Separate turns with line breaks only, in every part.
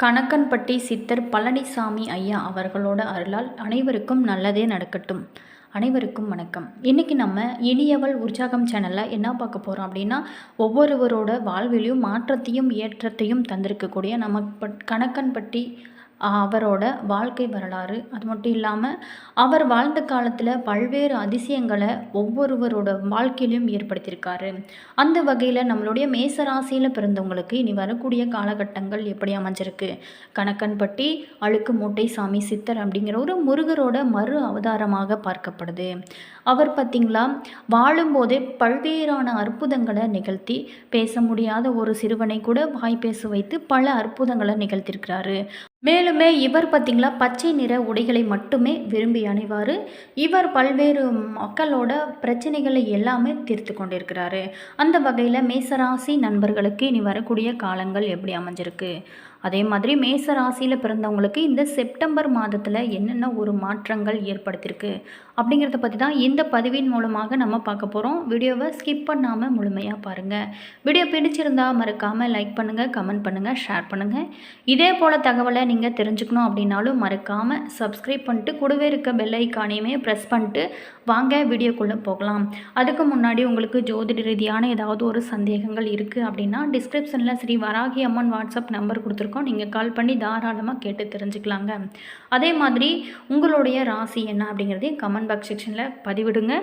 கணக்கன்பட்டி சித்தர் பழனிசாமி ஐயா அவர்களோட அருளால் அனைவருக்கும் நல்லதே நடக்கட்டும். அனைவருக்கும் வணக்கம். இன்றைக்கி நம்ம இனியவள் உற்சாகம் சேனலில் என்ன பார்க்க போகிறோம் அப்படின்னா, ஒவ்வொருவரோட வாழ்விலையும் மாற்றத்தையும் ஏற்றத்தையும் தந்திருக்கக்கூடிய நம்ம கணக்கன்பட்டி அவரோட வாழ்க்கை வரலாறு, அது மட்டும் இல்லாமல் அவர் வாழ்ந்த காலத்தில் பல்வேறு அதிசயங்களை ஒவ்வொருவரோட வாழ்க்கையிலையும் ஏற்படுத்தியிருக்காரு. அந்த வகையில் நம்மளுடைய மேசராசியில் பிறந்தவங்களுக்கு இனி வரக்கூடிய காலகட்டங்கள் எப்படி அமைஞ்சிருக்கு, கணக்கன்பட்டி அழுக்கு மூட்டை சாமி சித்தர் அப்படிங்கிற ஒரு முருகரோட மறு அவதாரமாக பார்க்கப்படுது. அவர் பார்த்திங்களா, வாழும்போதே பல்வேறான அற்புதங்களை நிகழ்த்தி, பேச முடியாத ஒரு சிறுவனை கூட வாய் பேச வைத்து பல அற்புதங்களை நிகழ்த்தியிருக்கிறாரு. மேலுமே இவர் பார்த்திங்களா, பச்சை நிற உடைகளை மட்டுமே விரும்பி அணிவார். இவர் பல்வேறு மக்களோட பிரச்சனைகளை எல்லாமே தீர்த்து கொண்டிருக்கிறாரு. அந்த வகையில் மேசராசி நண்பர்களுக்கு இனி வரக்கூடிய காலங்கள் எப்படி அமைஞ்சிருக்கு, அதே மாதிரி மேசராசியில் பிறந்தவங்களுக்கு இந்த செப்டம்பர் மாதத்தில் என்னென்ன ஒரு மாற்றங்கள் ஏற்படுத்தியிருக்கு அப்படிங்கிறத பற்றி தான் இந்த பதிவின் மூலமாக நம்ம பார்க்க போகிறோம். வீடியோவை ஸ்கிப் பண்ணாமல் முழுமையாக பாருங்கள். வீடியோ பிடிச்சிருந்தால் மறக்காமல் லைக் பண்ணுங்கள், கமெண்ட் பண்ணுங்கள், ஷேர் பண்ணுங்கள். இதே போல் தகவலை நீங்கள் தெரிஞ்சுக்கணும் அப்படின்னாலும் மறக்காமல் சப்ஸ்கிரைப் பண்ணிட்டு கூடவே இருக்க பெல் ஐக்கானையுமே ப்ரெஸ் பண்ணிட்டு வாங்க வீடியோக்குள்ளே போகலாம். அதுக்கு முன்னாடி உங்களுக்கு ஜோதிட ரீதியான ஏதாவது ஒரு சந்தேகங்கள் இருக்குது அப்படின்னா டிஸ்கிரிப்ஷனில் ஸ்ரீ வராகி அம்மன் வாட்ஸ்அப் நம்பர் கொடுத்துருக்கோம். நீங்கள் கால் பண்ணி தாராளமாக கேட்டு தெரிஞ்சுக்கலாங்க. அதே மாதிரி உங்களுடைய ராசி என்ன அப்படிங்கிறதையும் கமெண்ட் பாக்ஸ் செக்ஷனில் பதிவிடுங்க.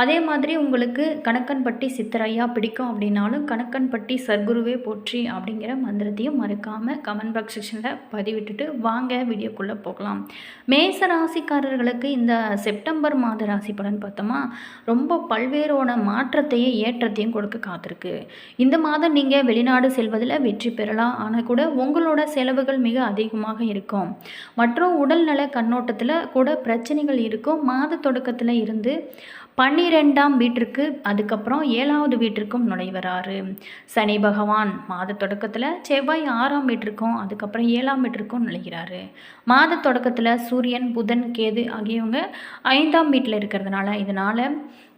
அதே மாதிரி உங்களுக்கு கணக்கன்பட்டி சித்தரையா பிடிக்கும் அப்படின்னாலும் கணக்கன்பட்டி சர்க்குருவே போற்றி அப்படிங்கிற மந்திரத்தையும் மறக்காமல் கமெண்ட் பாக்ஸ் செக்ஷனில் பதிவிட்டுட்டு வாங்க வீடியோக்குள்ளே போகலாம். மேச ராசிக்காரர்களுக்கு இந்த செப்டம்பர் மாத ராசி பலன் பார்த்தோமா, ரொம்ப பல்வேறான மாற்றத்தையும் ஏற்றத்தையும் கொடுக்க காத்திருக்கு. இந்த மாதம் நீங்கள் வெளிநாடு செல்வதில் வெற்றி பெறலாம். ஆனால் கூட உங்களோட செலவுகள் மிக அதிகமாக இருக்கும். மற்றும் உடல்நல கண்ணோட்டத்தில் கூட பிரச்சனைகள் இருக்கும். மாத தொடக்கத்தில் இருந்து 12ஆம் வீட்டிற்கு, அதுக்கப்புறம் 7வது வீட்டிற்கும் நுழைவராரு. சனி பகவான் மாத தொடக்கத்தில், செவ்வாய் 6ஆம் வீட்டிற்கும், அதுக்கப்புறம் 7ஆம் வீட்டிற்கும் நுழைகிறாரு. மாத தொடக்கத்தில் சூரியன், புதன், கேது ஆகியவங்க 5ஆம் வீட்டில் இருக்கிறதுனால இதனால்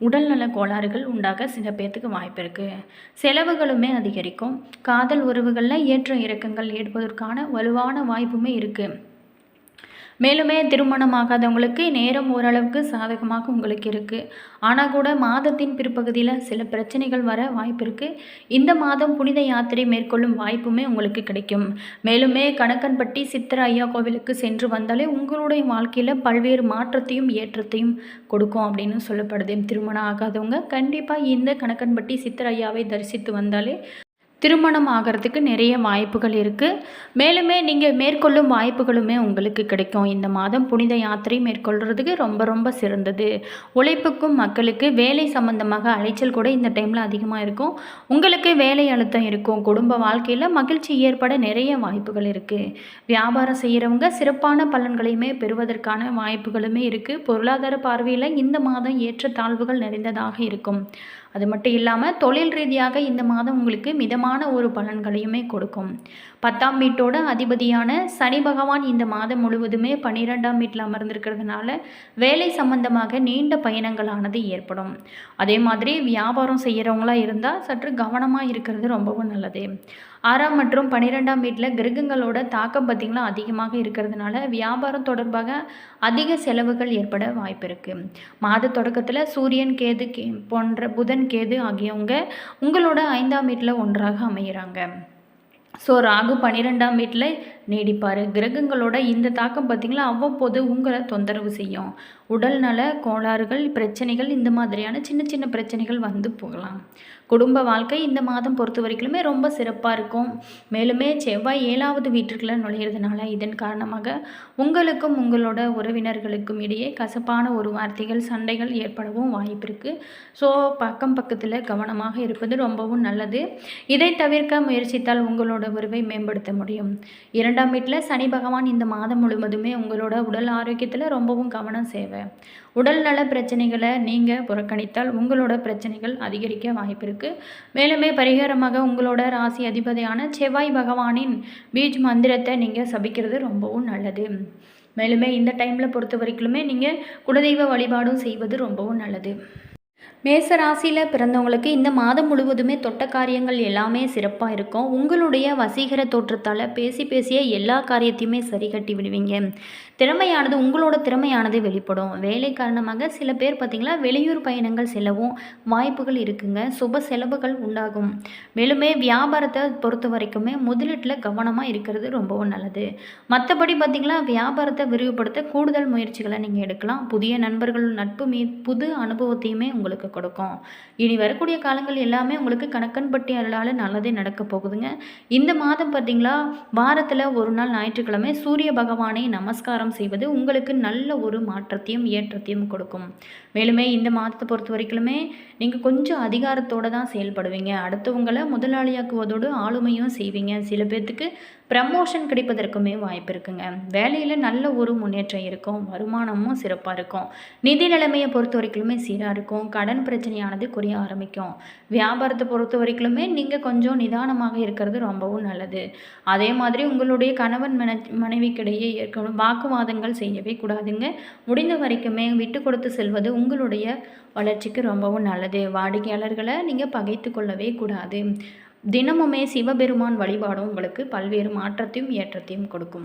உடல்நல கோளாறுகள் உண்டாக சில பேர்த்துக்கு வாய்ப்பு இருக்குது. செலவுகளுமே அதிகரிக்கும். காதல் உறவுகளில் ஏற்ற இறக்கங்கள் ஏற்பதற்கான வலுவான வாய்ப்புமே இருக்குது. மேலுமே திருமணமாகாதவங்களுக்கு நேரம் ஓரளவுக்கு சாதகமாக உங்களுக்கு இருக்குது. ஆனால் கூட மாதத்தின் பிற்பகுதியில் சில பிரச்சனைகள் வர வாய்ப்பு இருக்குது. இந்த மாதம் புனித யாத்திரை மேற்கொள்ளும் வாய்ப்புமே உங்களுக்கு கிடைக்கும். மேலுமே கணக்கன்பட்டி சித்தர் ஐயா கோவிலுக்கு சென்று வந்தாலே உங்களுடைய வாழ்க்கையில் பல்வேறு மாற்றத்தையும் ஏற்றத்தையும் கொடுக்கும் அப்படின்னு சொல்லப்படுது. திருமணம் ஆகாதவங்க கண்டிப்பாக இந்த கணக்கன்பட்டி சித்தர் ஐயாவை தரிசித்து வந்தாலே திருமணம் ஆகிறதுக்கு நிறைய வாய்ப்புகள் இருக்குது. மேலுமே நீங்கள் மேற்கொள்ளும் வாய்ப்புகளுமே உங்களுக்கு கிடைக்கும். இந்த மாதம் புனித யாத்திரை மேற்கொள்கிறதுக்கு ரொம்ப ரொம்ப சிறந்தது. உழைப்புக்கும் மக்களுக்கு வேலை சம்பந்தமாக அலைச்சல் கூட இந்த டைமில் அதிகமாக இருக்கும். உங்களுக்கு வேலை அழுத்தம் இருக்கும். குடும்ப வாழ்க்கையில் மகிழ்ச்சி ஏற்பட நிறைய வாய்ப்புகள் இருக்குது. வியாபாரம் செய்கிறவங்க சிறப்பான பலன்களையுமே பெறுவதற்கான வாய்ப்புகளுமே இருக்குது. பொருளாதார பார்வையில் இந்த மாதம் ஏற்ற தாழ்வுகள் நிறைந்ததாக இருக்கும். அது மட்டும் இல்லாமல் தொழில் ரீதியாக இந்த மாதம் உங்களுக்கு மிதமான ஒரு பலன்களையுமே கொடுக்கும். 10ஆம் வீட்டோட அதிபதியான சனி பகவான் இந்த மாதம் முழுவதுமே 12ஆம் வீட்டில் அமர்ந்திருக்கிறதுனால வேலை சம்பந்தமாக நீண்ட பயணங்களானது ஏற்படும். அதே மாதிரி வியாபாரம் செய்கிறவங்களா இருந்தால் சற்று கவனமாக இருக்கிறது ரொம்பவும் நல்லது. 6ஆம் மற்றும் 12ஆம் வீட்டில் கிரகங்களோட தாக்கம் பார்த்திங்கன்னா அதிகமாக இருக்கிறதுனால வியாபாரம் தொடர்பாக அதிக செலவுகள் ஏற்பட வாய்ப்பு இருக்குது. மாத தொடக்கத்தில் சூரியன், கேது போன்ற புதன், கேது ஆகியவங்க உங்களோட 5ஆம் வீட்டில் ஒன்றாக அமைகிறாங்க. ஸோ ராகு 12ஆம் வீட்டில் நீடிப்பார். கிரகங்களோட இந்த தாக்கம் பார்த்திங்களா அவ்வப்போது உங்களை தொந்தரவு செய்யும். உடல்நல கோளாறுகள், பிரச்சனைகள், இந்த மாதிரியான சின்ன சின்ன பிரச்சனைகள் வந்து போகலாம். குடும்ப வாழ்க்கை இந்த மாதம் பொறுத்த வரைக்குமே ரொம்ப சிறப்பாக இருக்கும். மேலுமே செவ்வாய் 7வது வீட்டிற்குள்ள நுழையிறதுனால இதன் காரணமாக உங்களுக்கும் உங்களோட உறவினர்களுக்கும் இடையே கசப்பான ஒரு வார்த்தைகள், சண்டைகள் ஏற்படவும் வாய்ப்பு இருக்குது. ஸோ பக்கத்தில் கவனமாக இருப்பது ரொம்பவும் நல்லது. இதை தவிர்க்க முயற்சித்தால் உங்களோட உறவை மேம்படுத்த முடியும். 2ஆம் வீட்டில் சனி பகவான் இந்த மாதம் முழுவதுமே உங்களோட உடல் ஆரோக்கியத்தில் ரொம்பவும் கவனம் தேவை. உடல் நல பிரச்சனைகளை நீங்கள் புறக்கணித்தால் உங்களோட பிரச்சனைகள் அதிகரிக்க வாய்ப்பு இருக்குது. மேலுமே பரிகாரமாக உங்களோட ராசி அதிபதியான செவ்வாய் பகவானின் பீஜ் மந்திரத்தை நீங்கள் சபிக்கிறது ரொம்பவும் நல்லது. மேலுமே இந்த டைமில் பொறுத்த வரைக்குமே நீங்கள் குலதெய்வ வழிபாடும் செய்வது ரொம்பவும் நல்லது. மேச ராசியில் பிறந்தவங்களுக்கு இந்த மாதம் முழுவதுமே தொட்ட காரியங்கள் எல்லாமே சிறப்பாக இருக்கும். உங்களுடைய வசீகர தோற்றத்தால் பேசி பேசிய எல்லா காரியத்தையுமே சரி கட்டி விடுவீங்க. உங்களோட திறமையானது வெளிப்படும். வேலை காரணமாக சில பேர் பார்த்திங்களா வெளியூர் பயணங்கள் செல்லவும் வாய்ப்புகள் இருக்குங்க. சுப செலவுகள் உண்டாகும். மேலுமே வியாபாரத்தை பொறுத்த வரைக்குமே முதலீட்டில் கவனமாக இருக்கிறது ரொம்பவும் நல்லது. மற்றபடி பார்த்திங்களா வியாபாரத்தை விரிவுபடுத்த கூடுதல் முயற்சிகளை நீங்கள் எடுக்கலாம். புதிய நண்பர்கள் நட்பு புது அனுபவத்தையுமே உங்களுக்கு கொடுக்கும். இனி வரக்கூடிய காலங்கள் எல்லாமே உங்களுக்கு கணக்கன்பட்டி அருளால் நல்லதே நடக்க போகுதுங்க. இந்த மாதம் பார்த்திங்களா வாரத்தில் ஒரு நாள் ஞாயிற்றுக்கிழமை சூரிய பகவானை நமஸ்காரம் செய்வது உங்களுக்கு நல்ல ஒரு மாற்றத்தையும் ஏற்றத்தையும் கொடுக்கும். மேலுமே இந்த மாதத்தை பொறுத்த வரைக்குமே நீங்கள் கொஞ்சம் அதிகாரத்தோடு தான் செயல்படுவீங்க. அடுத்தவங்களை முதலாளியாக்குவதோடு ஆளுமையும் செய்வீங்க. சில பேர்த்துக்கு ப்ரமோஷன் கிடைப்பதற்குமே வாய்ப்பு இருக்குங்க. வேலையில் நல்ல ஒரு முன்னேற்றம் இருக்கும். வருமானமும் சிறப்பாக இருக்கும். நிதி நிலைமையை பொறுத்த வரைக்குமே சீராக இருக்கும். கடன் பிரச்சனையானது குறைய ஆரம்பிக்கும். வியாபாரத்தை பொறுத்த வரைக்குமே நீங்கள் கொஞ்சம் நிதானமாக இருக்கிறது ரொம்பவும் நல்லது. அதே மாதிரி உங்களுடைய கணவன் மனைவிக்கிடையே ஏற்கனவே வாக்குவாதங்கள் செய்யவே கூடாதுங்க. முடிந்த வரைக்குமே விட்டு கொடுத்து செல்வது உங்களுடைய வளர்ச்சிக்கு ரொம்பவும் நல்லது. வாடிக்கையாளர்களை நீங்கள் பகைத்து கொள்ளவே கூடாது. தினமுமே சிவபெருமான் வழிபாடும் உங்களுக்கு பல்வேறு மாற்றத்தையும் ஏற்றத்தையும் கொடுக்கும்.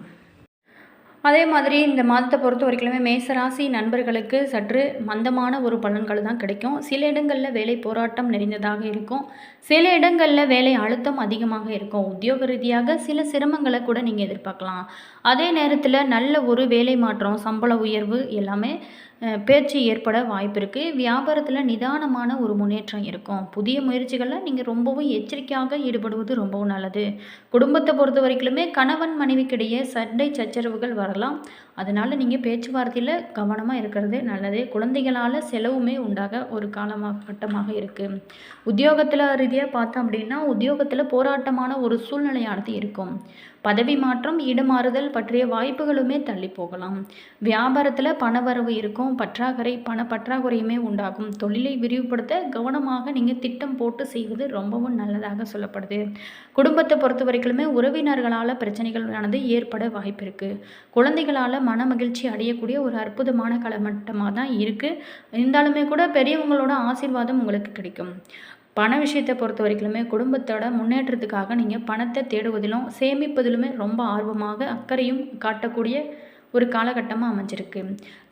அதே மாதிரி இந்த மாதத்தை பொறுத்த வரைக்குமே மேசராசி நண்பர்களுக்கு சற்று மந்தமான ஒரு பலன்கள் தான் கிடைக்கும். சில இடங்களில் வேலை போராட்டம் நிறைந்ததாக இருக்கும். சில இடங்களில் வேலை அழுத்தம் அதிகமாக இருக்கும். உத்தியோக ரீதியாக சில சிரமங்களை கூட நீங்கள் எதிர்பார்க்கலாம். அதே நேரத்தில் நல்ல ஒரு வேலை மாற்றம், சம்பள உயர்வு எல்லாமே பேச்சு ஏற்பட வாய்ப்பு இருக்குது. வியாபாரத்தில் நிதானமான ஒரு முன்னேற்றம் இருக்கும். புதிய முயற்சிகளில் நீங்கள் ரொம்பவும் எச்சரிக்கையாக ஈடுபடுவது ரொம்பவும் நல்லது. குடும்பத்தை பொறுத்த வரைக்குமே கணவன் மனைவிக்கிடையே சண்டை சச்சரவுகள் வரலாம். அதனால் நீங்கள் பேச்சுவார்த்தையில் கவனமாக இருக்கிறது நல்லது. குழந்தைகளால் செலவுமே உண்டாக ஒரு கட்டமாக இருக்குது. உத்தியோகத்தில் ரீதியாக பார்த்தோம் அப்படின்னா உத்தியோகத்தில் போராட்டமான ஒரு சூழ்நிலையானது இருக்கும். பதவி மாற்றம், இடமாறுதல் பற்றிய வாய்ப்புகளுமே தள்ளி போகலாம். வியாபாரத்தில் பணவரவு இருக்கும். பண பற்றாக்குறையுமே உண்டாகும். தொழிலை விரிவுபடுத்த கவனமாக நீங்கள் திட்டம் போட்டு செய்வது ரொம்பவும் நல்லதாக சொல்லப்படுது. குடும்பத்தை பொறுத்த வரைக்குமே உறவினர்களால் பிரச்சனைகளானது ஏற்பட வாய்ப்பு இருக்குது. குழந்தைகளால் மன மகிழ்ச்சி அடையக்கூடிய ஒரு அற்புதமான காலகட்டமாக தான் இருக்குது. இருந்தாலுமே கூட பெரியவங்களோட ஆசீர்வாதம் உங்களுக்கு கிடைக்கும். பண விஷயத்தை பொறுத்த வரைக்குமே குடும்பத்தோட முன்னேற்றத்துக்காக நீங்கள் பணத்தை தேடுவதிலும் சேமிப்பதிலுமே ரொம்ப ஆர்வமாக அக்கறையும் காட்டக்கூடிய ஒரு காலகட்டமாக அமைஞ்சிருக்கு.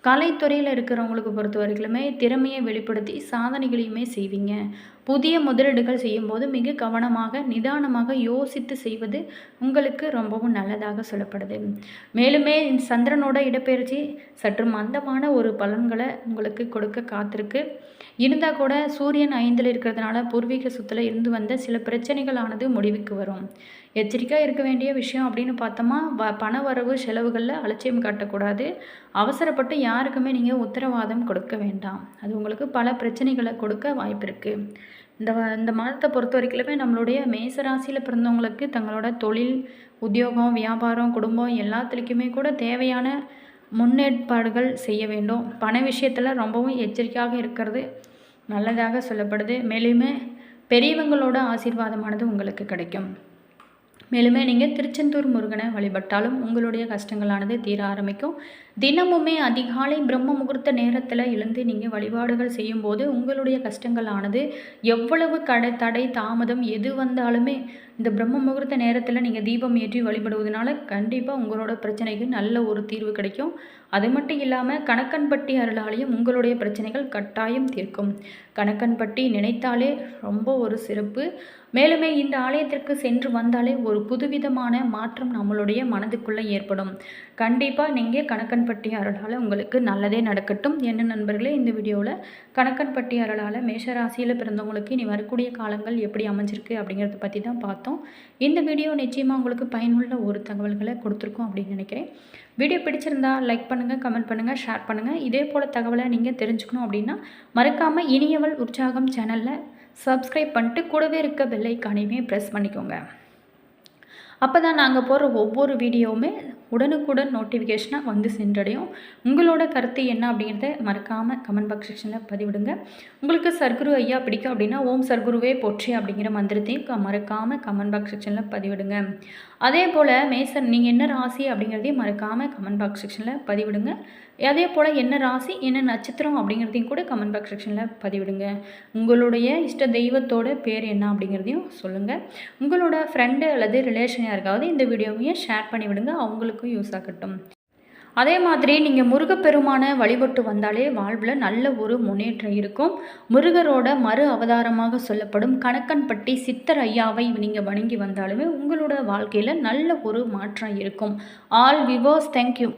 கலைத்துறையில் இருக்கிறவங்களுக்கு பொறுத்த வரைக்குமே திறமையை வெளிப்படுத்தி சாதனைகளையுமே செய்வீங்க. புதிய முதலீடுகள் செய்யும்போது மிக கவனமாக நிதானமாக யோசித்து செய்வது உங்களுக்கு ரொம்பவும் நல்லதாக சொல்லப்படுது. மேலுமே சந்திரனோட இடப்பெயர்ச்சி சற்று மந்தமான ஒரு பலன்களை உங்களுக்கு கொடுக்க காத்திருக்கு. இருந்தால் கூட சூரியன் 5ல் இருக்கிறதுனால பூர்வீக சொத்தில் இருந்து வந்த சில பிரச்சனைகளானது முடிவுக்கு வரும். எச்சரிக்கையாக இருக்க வேண்டிய விஷயம் அப்படின்னு பார்த்தோமா பண வரவு செலவுகளில் அலட்சியம் காட்டக்கூடாது. அவசரப்பட்டு யாருக்குமே நீங்கள் உத்தரவாதம் கொடுக்க வேண்டாம். அது உங்களுக்கு பல பிரச்சனைகளை கொடுக்க வாய்ப்பு இருக்குது. இந்த மாதத்தை பொறுத்த வரைக்குமே நம்மளுடைய மேசராசியில் பிறந்தவங்களுக்கு தங்களோட தொழில், உத்தியோகம், வியாபாரம், குடும்பம் எல்லாத்துலேயுமே கூட தேவையான முன்னேற்பாடுகள் செய்ய வேண்டும். பண விஷயத்தில் ரொம்பவும் எச்சரிக்கையாக இருக்கிறது நல்லதாக சொல்லப்படுது. மேலுமே பெரியவங்களோட ஆசீர்வாதமானது உங்களுக்கு கிடைக்கும். மேலுமே நீங்கள் திருச்செந்தூர் முருகனை வழிபட்டாலும் உங்களுடைய கஷ்டங்களானது தீர ஆரம்பிக்கும். தினமுமே அதிகாலை பிரம்ம முகூர்த்த நேரத்தில் எழுந்து நீங்கள் வழிபாடுகள் செய்யும்போது உங்களுடைய கஷ்டங்களானது எவ்வளவு தடை தாமதம் எது வந்தாலுமே இந்த பிரம்ம முகூர்த்த நேரத்தில் நீங்கள் தீபம் ஏற்றி வழிபடுவதனால கண்டிப்பாக உங்களோட பிரச்சனைக்கு நல்ல ஒரு தீர்வு கிடைக்கும். அது மட்டும் இல்லாமல் கணக்கன்பட்டி அருளாலையும் உங்களுடைய பிரச்சனைகள் கட்டாயம் தீர்க்கும். கணக்கன்பட்டி நினைத்தாலே ரொம்ப ஒரு சிறப்பு. மேலுமே இந்த ஆலயத்திற்கு சென்று வந்தாலே ஒரு புதுவிதமான மாற்றம் நம்மளுடைய மனதுக்குள்ளே ஏற்படும். கண்டிப்பாக நீங்கள் கணக்கன்பட்டி அருளால் உங்களுக்கு நல்லதே நடக்கட்டும். என்ன நண்பர்களே, இந்த வீடியோவில் கணக்கன்பட்டி அருளால் மேஷராசியில் பிறந்தவங்களுக்கு இனி வரக்கூடிய காலங்கள் எப்படி அமைஞ்சிருக்கு அப்படிங்கிறத பற்றி தான் பார்த்தோம். இந்த வீடியோ நிச்சயமாக உங்களுக்கு பயனுள்ள ஒரு தகவல்களை கொடுத்துருக்கோம் அப்படின்னு நினைக்கிறேன். வீடியோ பிடிச்சிருந்தா லைக் பண்ணுங்கள், கமெண்ட் பண்ணுங்கள், ஷேர் பண்ணுங்கள். இதே போல் தகவலை நீங்கள் தெரிஞ்சுக்கணும் அப்படின்னா மறக்காமல் இனியவள் உற்சாகம் சேனலில் சப்ஸ்கிரைப் பண்ணிட்டு கூடவே இருக்க பெல் ஐக்கானையுமே ப்ரெஸ் பண்ணிக்கோங்க. அப்போ தான் நாங்கள் போடுற ஒவ்வொரு வீடியோவுமே உடனுக்குடன் நோட்டிஃபிகேஷனாக வந்து சென்றடையும். உங்களோட கருத்து என்ன அப்படிங்கிறத மறக்காமல் கமெண்ட் பாக்ஸ் செக்ஷனில் பதிவிடுங்க. உங்களுக்கு சர்க்குரு ஐயா பிடிக்கும் அப்படின்னா ஓம் சர்க்குருவே போற்றி அப்படிங்கிற மந்திரத்தையும் மறக்காமல் கமெண்ட் பாக்ஸ் செக்ஷனில் பதிவிடுங்க. அதே போல் மேசன் நீங்கள் என்ன ராசி அப்படிங்கிறதையும் மறக்காமல் கமெண்ட் பாக்ஸ் செக்ஷனில் பதிவிடுங்க. அதே போல் என்ன ராசி என்ன நட்சத்திரம் அப்படிங்கிறதையும் கூட கமெண்ட் பாக்ஸ் செக்ஷனில் பதிவிடுங்க. உங்களுடைய இஷ்ட தெய்வத்தோட பேர் என்ன அப்படிங்கிறதையும் சொல்லுங்கள். உங்களோட ஃப்ரெண்டு அல்லது ரிலேஷன் யாருக்காவது இந்த வீடியோவையும் ஷேர் பண்ணி விடுங்க, அவங்களுக்கும் யூஸ் ஆகட்டும். அதே மாதிரி நீங்கள் முருகப்பெருமானை வழிபட்டு வந்தாலே வாழ்வில் நல்ல ஒரு முன்னேற்றம் இருக்கும். முருகரோட மறு அவதாரமாக சொல்லப்படும் கணக்கன்பட்டி சித்தர் ஐயாவை நீங்கள் வணங்கி வந்தாலுமே உங்களோட வாழ்க்கையில் நல்ல ஒரு மாற்றம் இருக்கும். ஆல் விவோஸ், தேங்க்யூ.